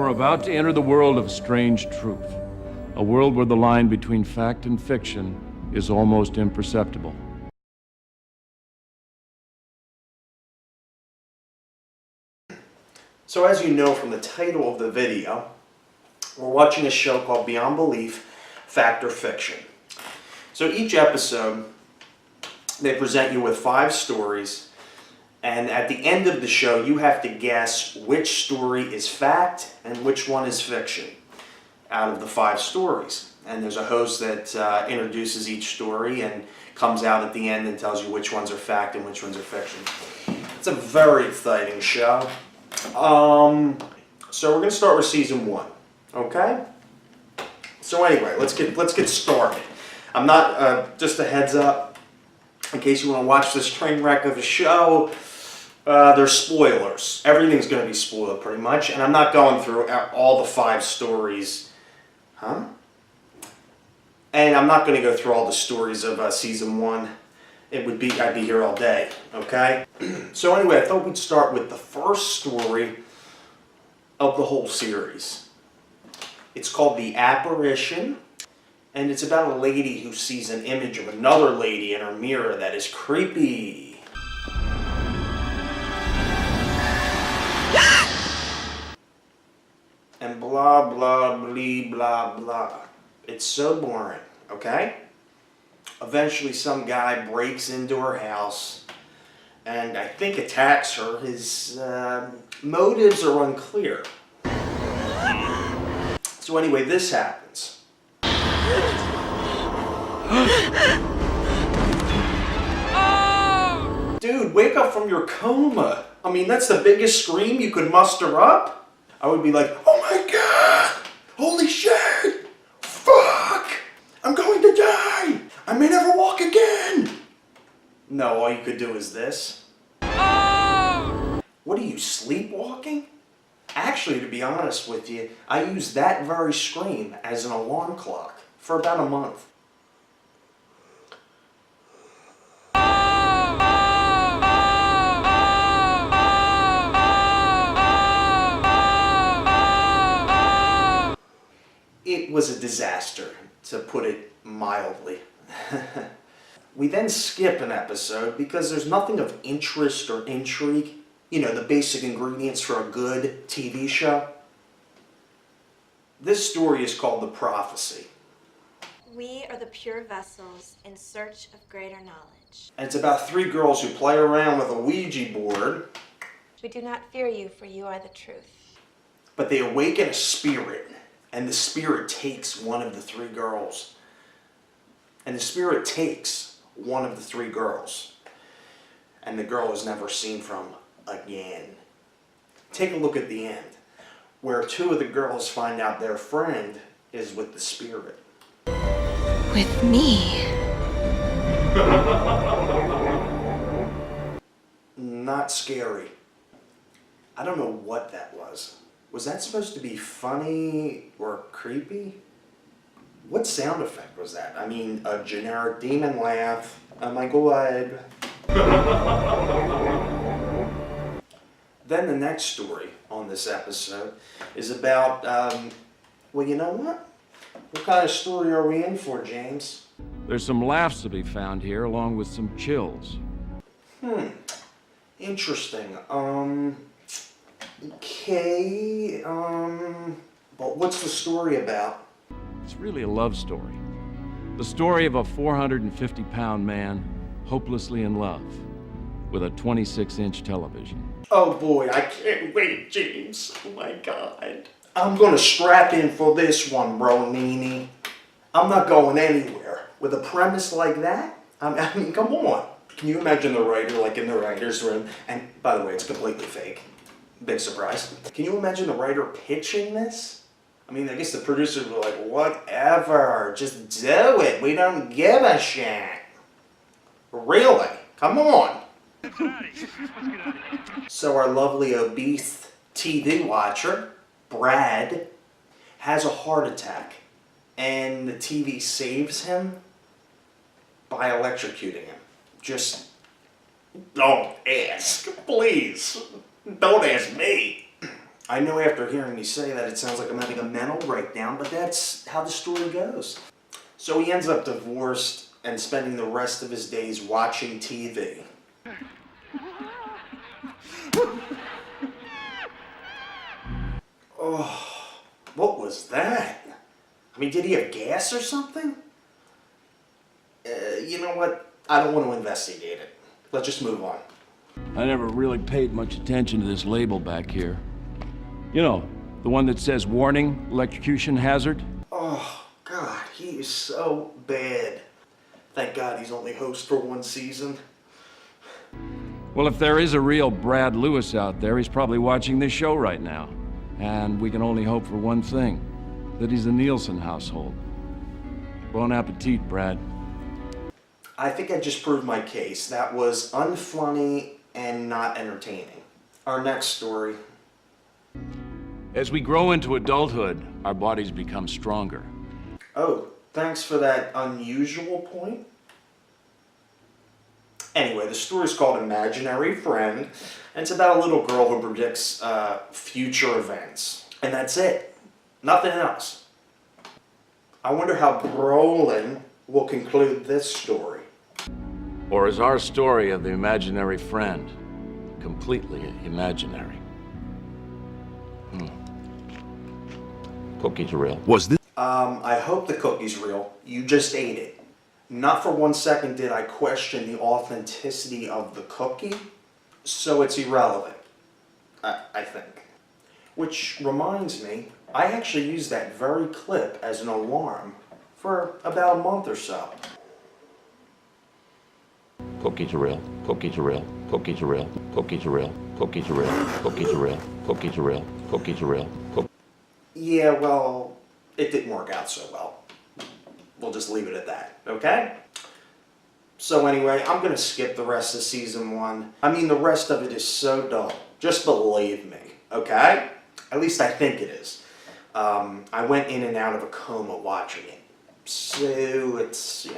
are about to enter the world of strange truth. A world where the line between fact and fiction is almost imperceptible. So as you know from the title of the video, we're watching a show called Beyond Belief, Fact or Fiction. So each episode, they present you with 5 stories, and at the end of the show, you have to guess which story is fact and which one is fiction out of the 5 stories. And there's a host that introduces each story and comes out at the end and tells you which ones are fact and which ones are fiction. It's a very exciting show. So we're going to start with season 1, okay? So anyway, let's get started. I'm not, just a heads up, in case you want to watch this train wreck of a show, there's spoilers. Everything's going to be spoiled pretty much, and I'm not going through all the 5 stories. Huh? And I'm not going to go through all the stories of season 1. I'd be here all day, okay? So anyway, I thought we'd start with the first story of the whole series. It's called The Apparition, and it's about a lady who sees an image of another lady in her mirror that is creepy. And blah, blah, blee, blah, blah. It's so boring, okay? Eventually some guy breaks into her house and I think attacks her. His motives are unclear. So anyway, this happens. Dude, wake up from your coma. I mean, that's the biggest scream you could muster up. I would be like, oh my god! Holy shit! Fuck! I'm going to die! I may never walk again! No, all you could do is this. What are you, sleepwalking? Actually, to be honest with you, I used that very scream as an alarm clock for about a month. It was a disaster, to put it mildly. We then skip an episode because there's nothing of interest or intrigue. You know, the basic ingredients for a good TV show. This story is called The Prophecy. We are the pure vessels in search of greater knowledge. And it's about 3 girls who play around with a Ouija board. We do not fear you, for you are the truth. But they awaken a spirit, and the spirit takes one of the 3 girls. And the spirit takes one of the 3 girls. And the girl is never seen from again. Take a look at the end, where 2 of the girls find out their friend is with the spirit. With me? Not scary. I don't know what that was. Was that supposed to be funny or creepy? What sound effect was that? I mean, a generic demon laugh. Oh my god. Then the next story on this episode is about, well, you know what? What kind of story are we in for, James? There's some laughs to be found here, along with some chills. Interesting. Okay, but what's the story about? It's really a love story. The story of a 450-pound man hopelessly in love with a 26-inch television. Oh boy, I can't wait, James. Oh my god. I'm gonna strap in for this one, bro, Nini. I'm not going anywhere. With a premise like that? I mean, come on. Can you imagine the writer, like, in the writer's room? And, by the way, it's completely fake. Big surprise. Can you imagine the writer pitching this? I mean, I guess the producers were like, whatever, just do it. We don't give a shit. Really? Come on. So our lovely obese TV watcher, Brad, has a heart attack, and the TV saves him by electrocuting him. Just don't ask, please. Don't ask me. I know after hearing me say that it sounds like I'm having a mental breakdown, but that's how the story goes. So he ends up divorced and spending the rest of his days watching TV. Oh, what was that? I mean, did he have gas or something? You know what? I don't want to investigate it. Let's just move on. I never really paid much attention to this label back here. You know, the one that says warning, electrocution hazard. Oh, God, he is so bad. Thank God he's only host for one season. Well, if there is a real Brad Lewis out there, he's probably watching this show right now. And we can only hope for one thing, that he's a Nielsen household. Bon appetit, Brad. I think I just proved my case. That was unfunny and not entertaining. Our next story. As we grow into adulthood, our bodies become stronger. Oh, thanks for that unusual point. Anyway, the story's called Imaginary Friend, and it's about a little girl who predicts future events. And that's it. Nothing else. I wonder how Brolin will conclude this story. Or is our story of the imaginary friend completely imaginary? Cookies are real. Was this? I hope the cookie's real. You just ate it. Not for one second did I question the authenticity of the cookie, so it's irrelevant, I think. Which reminds me, I actually used that very clip as an alarm for about a month or so. Cookies are real. Cookies are real. Cookies are real. Cookies are real. Cookies are real. Cookies are real. Cookies are real. Cookies are real. Yeah, well, it didn't work out so well. We'll just leave it at that, okay? So anyway, I'm gonna skip the rest of season 1. I mean, the rest of it is so dull. Just believe me, okay? At least I think it is. I went in and out of a coma watching it. So it's,